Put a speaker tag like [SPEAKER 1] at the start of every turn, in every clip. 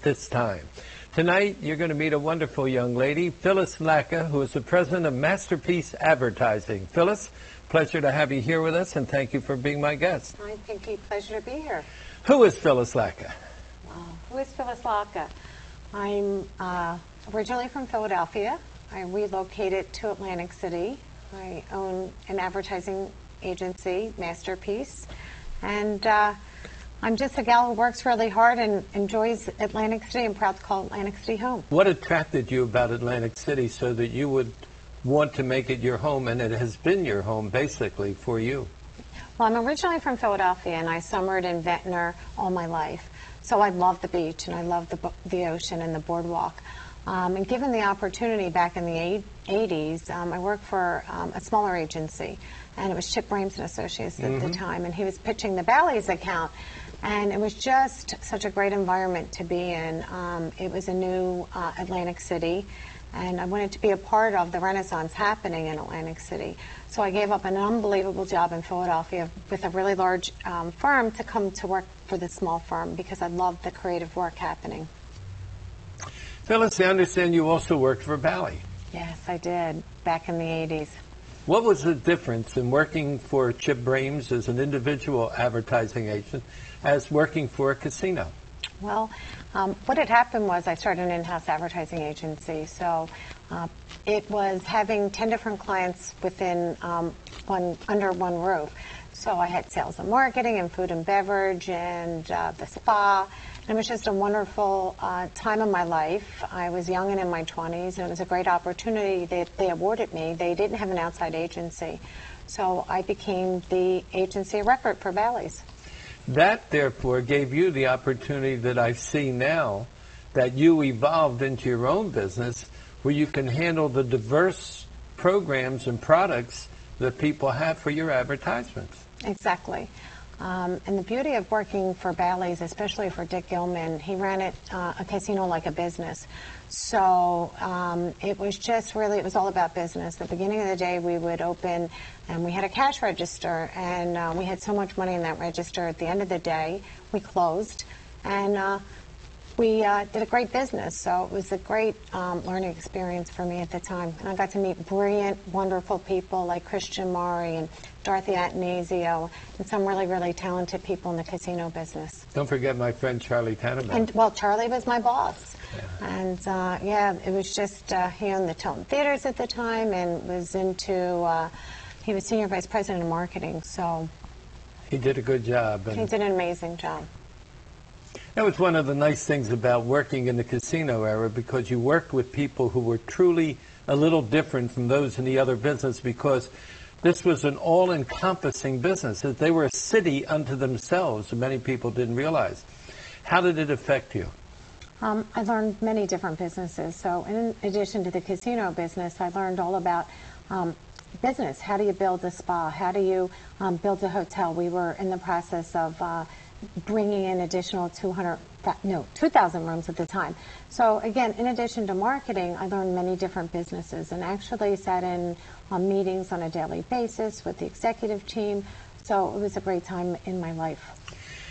[SPEAKER 1] this time. Tonight, you're going to meet a wonderful young lady, Phyllis Lacca, who is the president of Masterpiece Advertising. Phyllis, pleasure to have you here with us, and thank you for being my guest.
[SPEAKER 2] I think it's a pleasure to be here.
[SPEAKER 1] Who is Phyllis Lacca?
[SPEAKER 2] Who is Phyllis Lacca? I'm originally from Philadelphia. I relocated to Atlantic City. I own an advertising agency, Masterpiece, and I'm just a gal who works really hard and enjoys Atlantic City. I'm proud to call Atlantic City home.
[SPEAKER 1] What attracted you about Atlantic City so that you would want to make it your home, and it has been your home basically for you?
[SPEAKER 2] Well, I'm originally from Philadelphia, and I summered in Ventnor all my life. So I love the beach, and I love the ocean and the boardwalk. And given the opportunity back in the 80s, I worked for a smaller agency, and it was Chip Brames and Associates at the time, and he was pitching the Bally's account. And it was just such a great environment to be in. It was a new Atlantic City, and I wanted to be a part of the renaissance happening in Atlantic City. So I gave up an unbelievable job in Philadelphia with a really large firm to come to work for this small firm because I loved the creative work happening.
[SPEAKER 1] Phyllis, I understand you also worked for Bally.
[SPEAKER 2] Yes, I did, back in the 80s.
[SPEAKER 1] What was the difference in working for Chip Brames as an individual advertising agent as working for a casino?
[SPEAKER 2] Well, what had happened was I started an in-house advertising agency, so it was having 10 different clients within under one roof. So I had sales and marketing and food and beverage and the spa. And it was just a wonderful time of my life. I was young and in my 20s, and it was a great opportunity that they awarded me. They didn't have an outside agency, so I became the agency of record for Bally's.
[SPEAKER 1] That, therefore, gave you the opportunity that I see now, that you evolved into your own business where you can handle the diverse programs and products that people have for your advertisements.
[SPEAKER 2] Exactly. And the beauty of working for Bally's, especially for Dick Gilman, he ran it, a casino like a business. So it was just really, it was all about business. At the beginning of the day, we would open, and we had a cash register, and we had so much money in that register. At the end of the day, we closed, and we did a great business. So it was a great learning experience for me at the time. And I got to meet brilliant, wonderful people like Christian Mari and Dorothy Atanasio, and some really, really talented people in the casino business.
[SPEAKER 1] Don't forget my friend Charlie Tannenbaum.
[SPEAKER 2] And, well, Charlie was my boss. Yeah. And, yeah, it was just, he owned the Tilton Theaters at the time and was into, he was Senior Vice President of Marketing, so.
[SPEAKER 1] He did a good job.
[SPEAKER 2] He did an amazing job.
[SPEAKER 1] That was one of the nice things about working in the casino era, because you worked with people who were truly a little different from those in the other business, because this was an all-encompassing business. They were a city unto themselves, and many people didn't realize. How did it affect you?
[SPEAKER 2] I learned many different businesses. So in addition to the casino business, I learned all about business. How do you build a spa? How do you build a hotel? We were in the process of bringing in additional 2,000 rooms at the time. So again, in addition to marketing, I learned many different businesses and actually sat in on meetings on a daily basis with the executive team. So it was a great time in my life.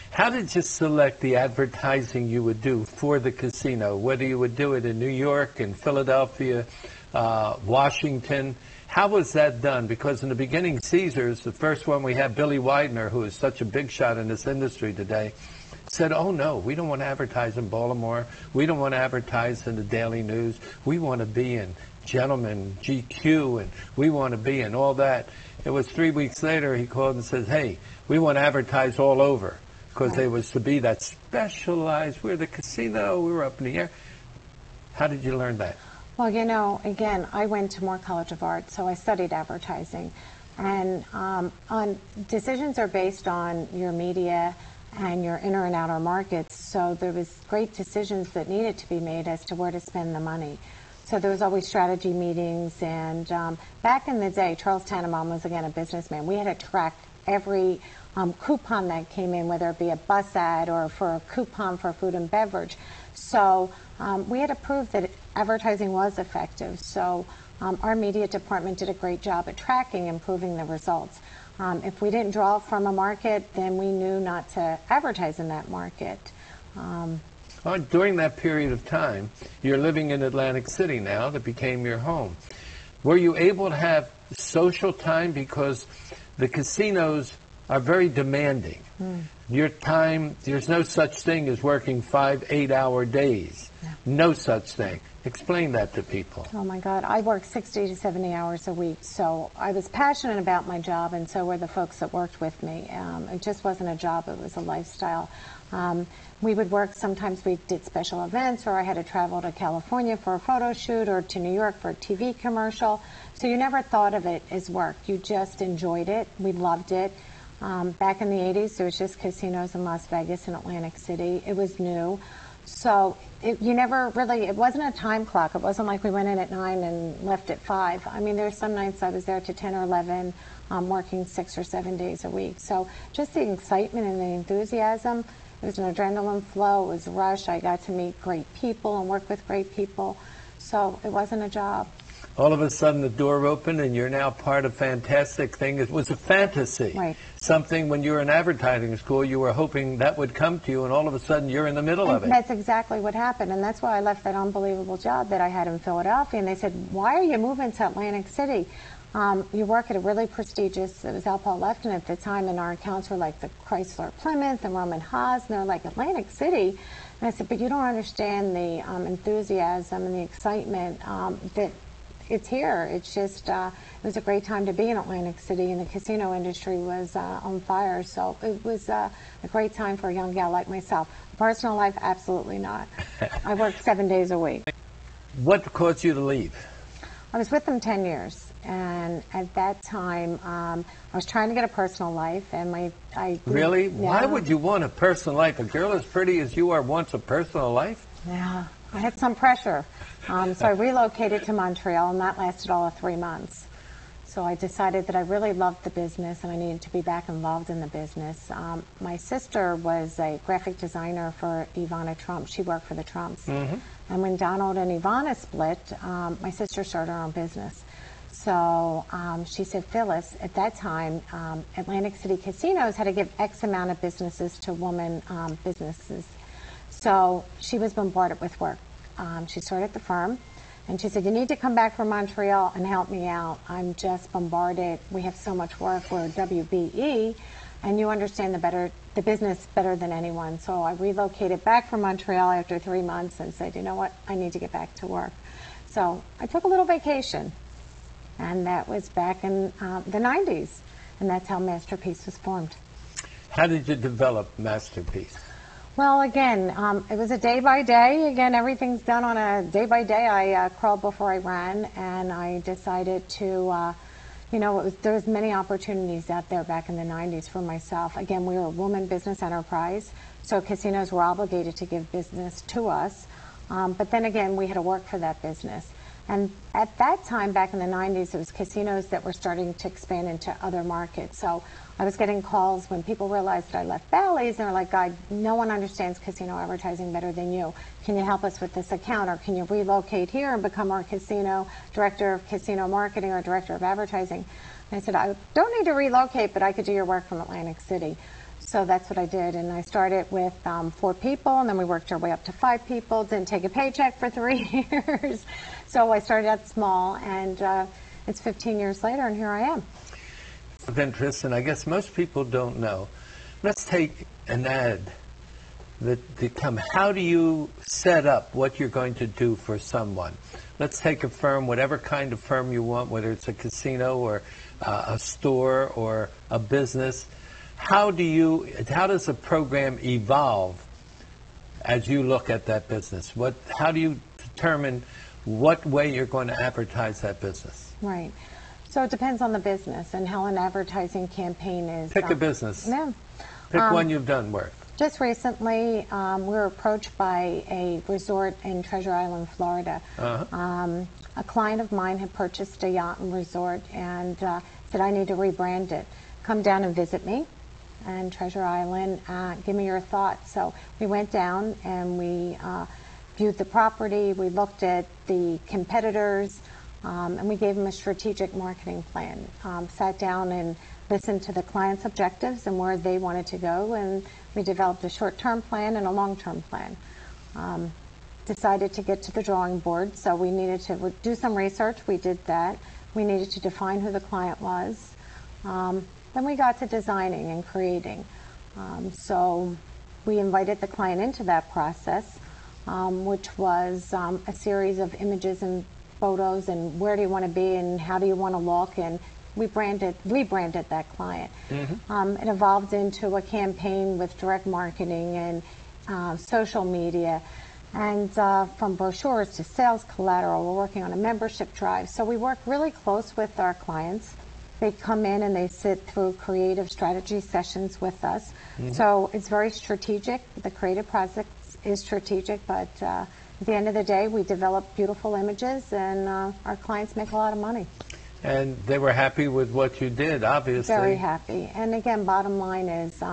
[SPEAKER 1] How did you select the advertising you would do for the casino, whether you would do it in New York, in Philadelphia, Washington? How was that done? Because in the beginning, Caesars, the first one we had, Billy Widener, who is such a big shot in this industry today, said, oh no, we don't want to advertise in Baltimore. We don't want to advertise in the Daily News. We want to be in Gentleman, GQ, and we want to be in all that. It was 3 weeks later, he called and said, hey, we want to advertise all over, because there was to be that specialized, we're the casino, we were up in the air. How did you learn that?
[SPEAKER 2] Well, you know, again, I went to Moore College of Art, so I studied advertising. And decisions are based on your media and your inner and outer markets. So there was great decisions that needed to be made as to where to spend the money. So there was always strategy meetings. And back in the day, Charles Tannenbaum was, again, a businessman. We had to track every coupon that came in, whether it be a bus ad or for a coupon for food and beverage. So we had to prove that advertising was effective. So our media department did a great job at tracking, improving the results. If we didn't draw from a market, then we knew not to advertise in that market.
[SPEAKER 1] During that period of time, you're living in Atlantic City now that became your home. Were you able to have social time? Because the casinos are very demanding. Your time, there's no such thing as working 5 8-hour days. No such thing. Explain that to people.
[SPEAKER 2] Oh my God, I worked 60 to 70 hours a week, so I was passionate about my job, and so were the folks that worked with me. It just wasn't a job, it was a lifestyle. We would work, sometimes we did special events, or I had to travel to California for a photo shoot, or to New York for a TV commercial. So you never thought of it as work. You just enjoyed it. We loved it. Back in the 80s, there was just casinos in Las Vegas and Atlantic City. It was new. So you never really, it wasn't a time clock. It wasn't like we went in at 9 and left at 5. I mean, there's some nights I was there to 10 or 11, working 6 or 7 days a week. So just the excitement and the enthusiasm, it was an adrenaline flow, it was a rush. I got to meet great people and work with great people. So it wasn't a job.
[SPEAKER 1] All of a sudden the door opened and you're now part of a fantastic thing. It was a fantasy.
[SPEAKER 2] Right.
[SPEAKER 1] Something when you were in advertising school, you were hoping that would come to you, and all of a sudden you're in the middle of it.
[SPEAKER 2] That's exactly what happened, and that's why I left that unbelievable job that I had in Philadelphia. And they said, why are you moving to Atlantic City? You work at a really prestigious, it was L. Paul Lefton at the time, and our accounts were like the Chrysler Plymouth and Roman Haas, and they're like, Atlantic City? And I said, but you don't understand the enthusiasm and the excitement that it's here. It's just, it was a great time to be in Atlantic City, and the casino industry was on fire. So it was a great time for a young gal like myself. Personal life, absolutely not. I worked 7 days a week.
[SPEAKER 1] What caused you to leave?
[SPEAKER 2] I was with them 10 years. And at that time, I was trying to get a personal life, and
[SPEAKER 1] Really?
[SPEAKER 2] Yeah.
[SPEAKER 1] Why would you want a personal life? A girl as pretty as you are wants a personal life?
[SPEAKER 2] Yeah, I had some pressure. So I relocated to Montreal, and that lasted all of 3 months. So I decided that I really loved the business, and I needed to be back involved in the business. My sister was a graphic designer for Ivana Trump. She worked for the Trumps. And when Donald and Ivana split, my sister started her own business. So she said, Phyllis, at that time, Atlantic City casinos had to give X amount of businesses to women businesses. So she was bombarded with work. She started the firm, and she said, you need to come back from Montreal and help me out. I'm just bombarded. We have so much work. We're WBE, and you understand the business better than anyone. So I relocated back from Montreal after 3 months and said, you know what, I need to get back to work. So I took a little vacation. And that was back in the 90s. And that's how Masterpiece was formed.
[SPEAKER 1] How did you develop Masterpiece?
[SPEAKER 2] Well, again, it was a day by day. Again, everything's done on a day by day. I crawled before I ran, and I decided to, there was many opportunities out there back in the 90s for myself. Again, we were a woman business enterprise, so casinos were obligated to give business to us. But then again, we had to work for that business. And at that time, back in the 90s, it was casinos that were starting to expand into other markets. So I was getting calls when people realized that I left Bally's, and they're like, God, no one understands casino advertising better than you. Can you help us with this account, or can you relocate here and become our casino director of casino marketing or director of advertising? And I said, I don't need to relocate, but I could do your work from Atlantic City. So that's what I did, and I started with 4 people, and then we worked our way up to 5 people, didn't take a paycheck for 3 years. So I started out small, and it's 15 years later, and here I am.
[SPEAKER 1] Of interest, and I guess most people don't know. Let's take an ad that come. How do you set up what you're going to do for someone? Let's take a firm, whatever kind of firm you want, whether it's a casino or a store or a business. How does a program evolve as you look at that business? How do you determine what way you're going to advertise that business?
[SPEAKER 2] Right. So it depends on the business and how an advertising campaign is.
[SPEAKER 1] Pick a business.
[SPEAKER 2] Yeah.
[SPEAKER 1] Pick one you've done work.
[SPEAKER 2] Just recently, we were approached by a resort in Treasure Island, Florida. A client of mine had purchased a yacht and resort and said, I need to rebrand it. Come down and visit me and Treasure Island, give me your thoughts. So we went down and we viewed the property, we looked at the competitors, and we gave them a strategic marketing plan. Sat down and listened to the client's objectives and where they wanted to go, and we developed a short-term plan and a long-term plan. decided to get to the drawing board. So we needed to do some research. We did that. We needed to define who the client was. Then we got to designing and creating. So we invited the client into that process, which was a series of images and photos and where do you want to be and how do you want to look, and we rebranded that client. It evolved into a campaign with direct marketing and social media, and from brochures to sales collateral. We're working on a membership drive. So we work really close with our clients. They come in and they sit through creative strategy sessions with us. So it's very strategic. The creative process is strategic, but at the end of the day, we develop beautiful images, and our clients make a lot of money.
[SPEAKER 1] And they were happy with what you did, obviously.
[SPEAKER 2] Very happy. And again, bottom line is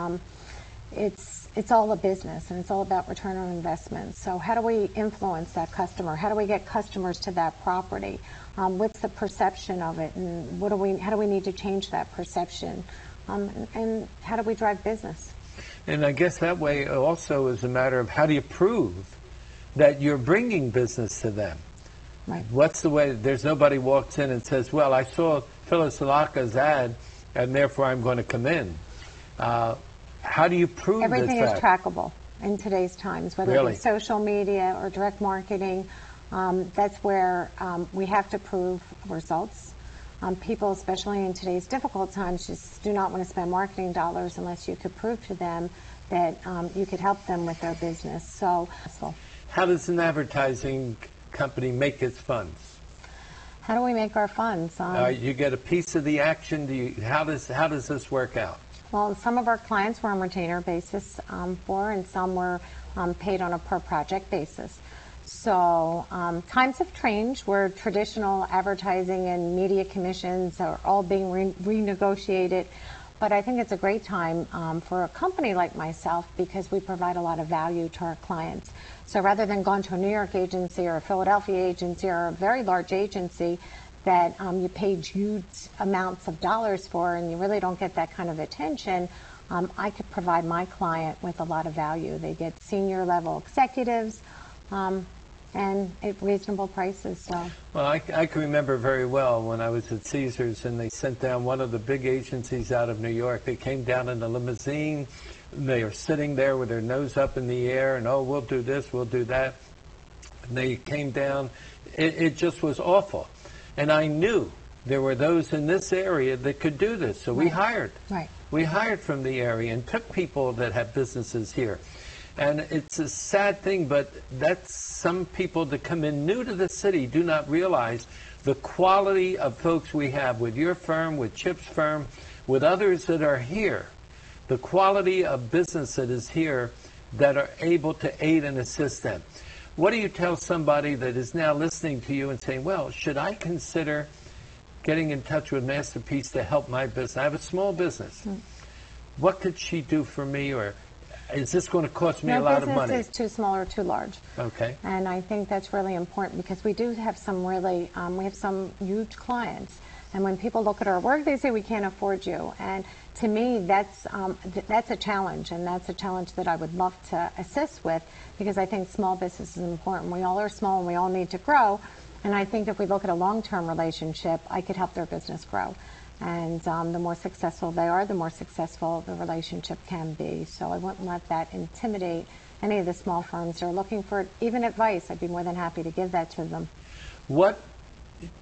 [SPEAKER 2] it's all a business, and it's all about return on investment. So how do we influence that customer? How do we get customers to that property? What's the perception of it, and how do we need to change that perception? And how do we drive business?
[SPEAKER 1] And I guess that way also is a matter of how do you prove that you're bringing business to them?
[SPEAKER 2] Right.
[SPEAKER 1] What's the way? There's nobody walks in and says, well, I saw Phyllis Lacca's ad, and therefore I'm going to come in. How do you prove
[SPEAKER 2] Everything
[SPEAKER 1] this
[SPEAKER 2] is trackable in today's times, whether
[SPEAKER 1] Really?
[SPEAKER 2] it be social media or direct marketing. That's where we have to prove results. People, especially in today's difficult times, just do not want to spend marketing dollars unless you could prove to them that you could help them with their business. So
[SPEAKER 1] How does an advertising company make its funds?
[SPEAKER 2] how do we make our funds?
[SPEAKER 1] You get a piece of the action. How does this work out?
[SPEAKER 2] Well, some of our clients were on retainer basis and some were paid on a per project basis. So times have changed where traditional advertising and media commissions are all being renegotiated. But I think it's a great time for a company like myself because we provide a lot of value to our clients. So rather than going to a New York agency or a Philadelphia agency or a very large agency that you pay huge amounts of dollars for and you really don't get that kind of attention, I could provide my client with a lot of value. They get senior level executives and at reasonable prices. So.
[SPEAKER 1] Well, I can remember very well when I was at Caesars and they sent down one of the big agencies out of New York. They came down in a limousine. They are sitting there with their nose up in the air and, oh, we'll do this, we'll do that. And they came down. It just was awful. And I knew there were those in this area that could do this. So we hired.
[SPEAKER 2] Right.
[SPEAKER 1] We hired from the area and took people that have businesses here. And it's a sad thing, but that's some people that come in new to the city do not realize the quality of folks we have with your firm, with Chip's firm, with others that are here. The quality of business that is here that are able to aid and assist them. What do you tell somebody that is now listening to you and saying, well, should I consider getting in touch with Masterpiece to help my business? I have a small business. What could she do for me, or is this going to cost me a lot of money?
[SPEAKER 2] No business is too small or too large.
[SPEAKER 1] Okay.
[SPEAKER 2] And I think that's really important because we do have some really, we have some huge clients. And when people look at our work, they say we can't afford you. And to me, that's a challenge, and that's a challenge that I would love to assist with because I think small business is important. We all are small and we all need to grow. And I think if we look at a long-term relationship, I could help their business grow. And the more successful they are, the more successful the relationship can be. So I wouldn't let that intimidate any of the small firms that are looking for even advice. I'd be more than happy to give that to them.
[SPEAKER 1] What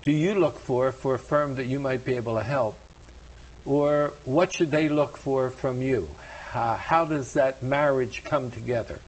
[SPEAKER 1] do you look for a firm that you might be able to help? Or what should they look for from you? How does that marriage come together?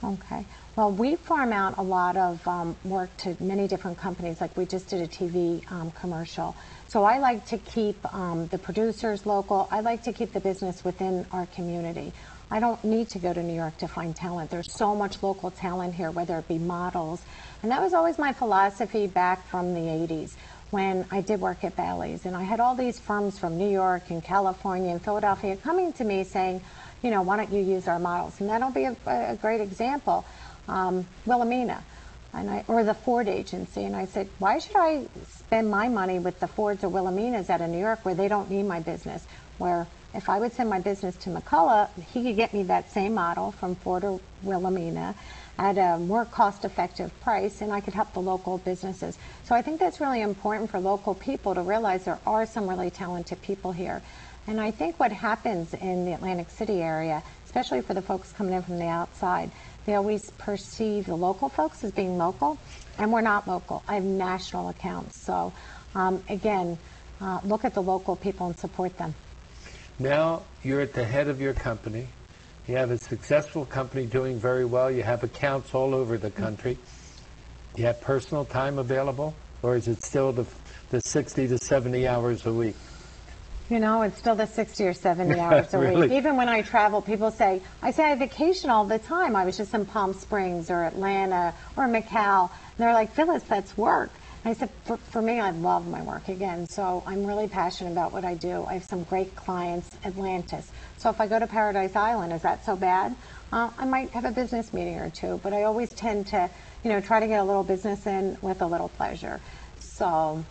[SPEAKER 1] Okay.
[SPEAKER 2] Well, we farm out a lot of work to many different companies. Like we just did a TV commercial. So I like to keep the producers local. I like to keep the business within our community. I don't need to go to New York to find talent. There's so much local talent here, whether it be models. And that was always my philosophy back from the 80s when I did work at Bally's. And I had all these firms from New York and California and Philadelphia coming to me saying, you know, why don't you use our models? And that'll be a great example. Wilhelmina, or the Ford agency. And I said, why should I spend my money with the Fords or Wilhelminas out of New York where they don't need my business? Where if I would send my business to McCullough, he could get me that same model from Ford or Wilhelmina, at a more cost-effective price, and I could help the local businesses. So I think that's really important for local people to realize there are some really talented people here. And I think what happens in the Atlantic City area, especially for the folks coming in from the outside, they always perceive the local folks as being local, and we're not local. I have national accounts. So again, look at the local people and support them.
[SPEAKER 1] Now you're at the head of your company. You have a successful company doing very well. You have accounts all over the country. You have personal time available, or is it still the 60 to 70 hours a week?
[SPEAKER 2] You know, it's still the 60 or 70 hours a
[SPEAKER 1] Really?
[SPEAKER 2] week. Even when I travel, people say, I vacation all the time. I was just in Palm Springs or Atlanta or Macau. And they're like, Phyllis, that's work. And I said, for me, I love my work again. So I'm really passionate about what I do. I have some great clients, Atlantis. So if I go to Paradise Island, is that so bad? I might have a business meeting or two, but I always tend to, try to get a little business in with a little pleasure. So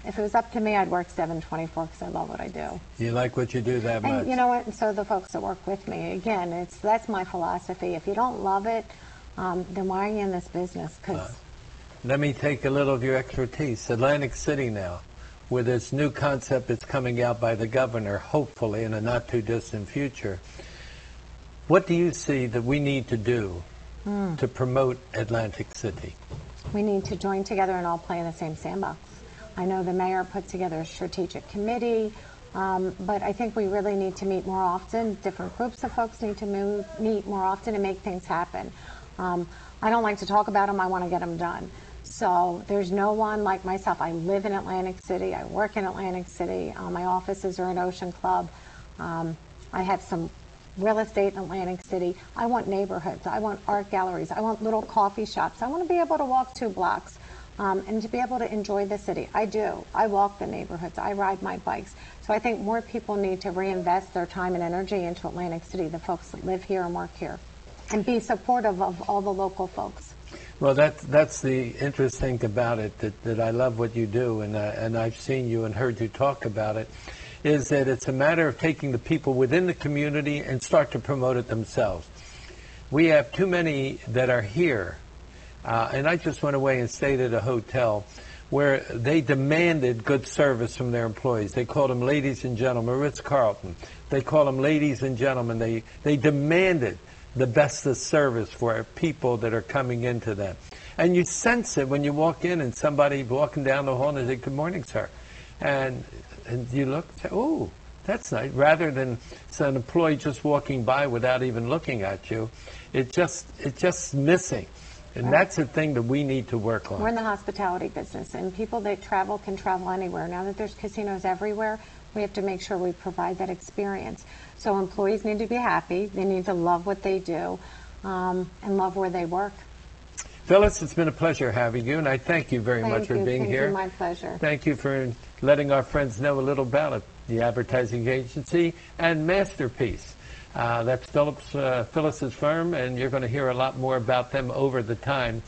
[SPEAKER 2] if it was up to me, I'd work 7/24 because I love what I do.
[SPEAKER 1] You like what you do that much?
[SPEAKER 2] And you know what? And so the folks that work with me, again, that's my philosophy. If you don't love it, then why are you in this business?
[SPEAKER 1] Let me take a little of your expertise. Atlantic City now, with this new concept that's coming out by the governor, hopefully in a not too distant future. What do you see that we need to do to promote Atlantic City?
[SPEAKER 2] We need to join together and all play in the same sandbox. I know the mayor put together a strategic committee, but I think we really need to meet more often. Different groups of folks need to meet more often and make things happen. I don't like to talk about them. I want to get them done. So there's no one like myself. I live in Atlantic City. I work in Atlantic City. My offices are in Ocean Club. I have some real estate in Atlantic City. I want neighborhoods. I want art galleries. I want little coffee shops. I want to be able to walk 2 blocks and to be able to enjoy the city. I do. I walk the neighborhoods. I ride my bikes. So I think more people need to reinvest their time and energy into Atlantic City, the folks that live here and work here, and be supportive of all the local folks.
[SPEAKER 1] Well, that's the interesting thing about it, that I love what you do, and I've seen you and heard you talk about it, is that it's a matter of taking the people within the community and start to promote it themselves. We have too many that are here, and I just went away and stayed at a hotel where they demanded good service from their employees. They called them ladies and gentlemen, Ritz-Carlton. They called them ladies and gentlemen. They demanded the best of service for people that are coming into them. And you sense it when you walk in and somebody walking down the hall and they say, "Good morning, sir." And you look, "Oh, that's nice." Rather than an employee just walking by without even looking at you, it's just missing. And
[SPEAKER 2] Right.
[SPEAKER 1] That's the thing that we need to work on.
[SPEAKER 2] We're in the hospitality business, and people that travel can travel anywhere. Now that there's casinos everywhere, we have to make sure we provide that experience. So employees need to be happy. They need to love what they do and love where they work.
[SPEAKER 1] Phyllis, it's been a pleasure having you, and I thank you very much for being here.
[SPEAKER 2] Thank you, my pleasure.
[SPEAKER 1] Thank you for letting our friends know a little about it, the advertising agency and Masterpiece. That's Phyllis's firm, and you're going to hear a lot more about them over the time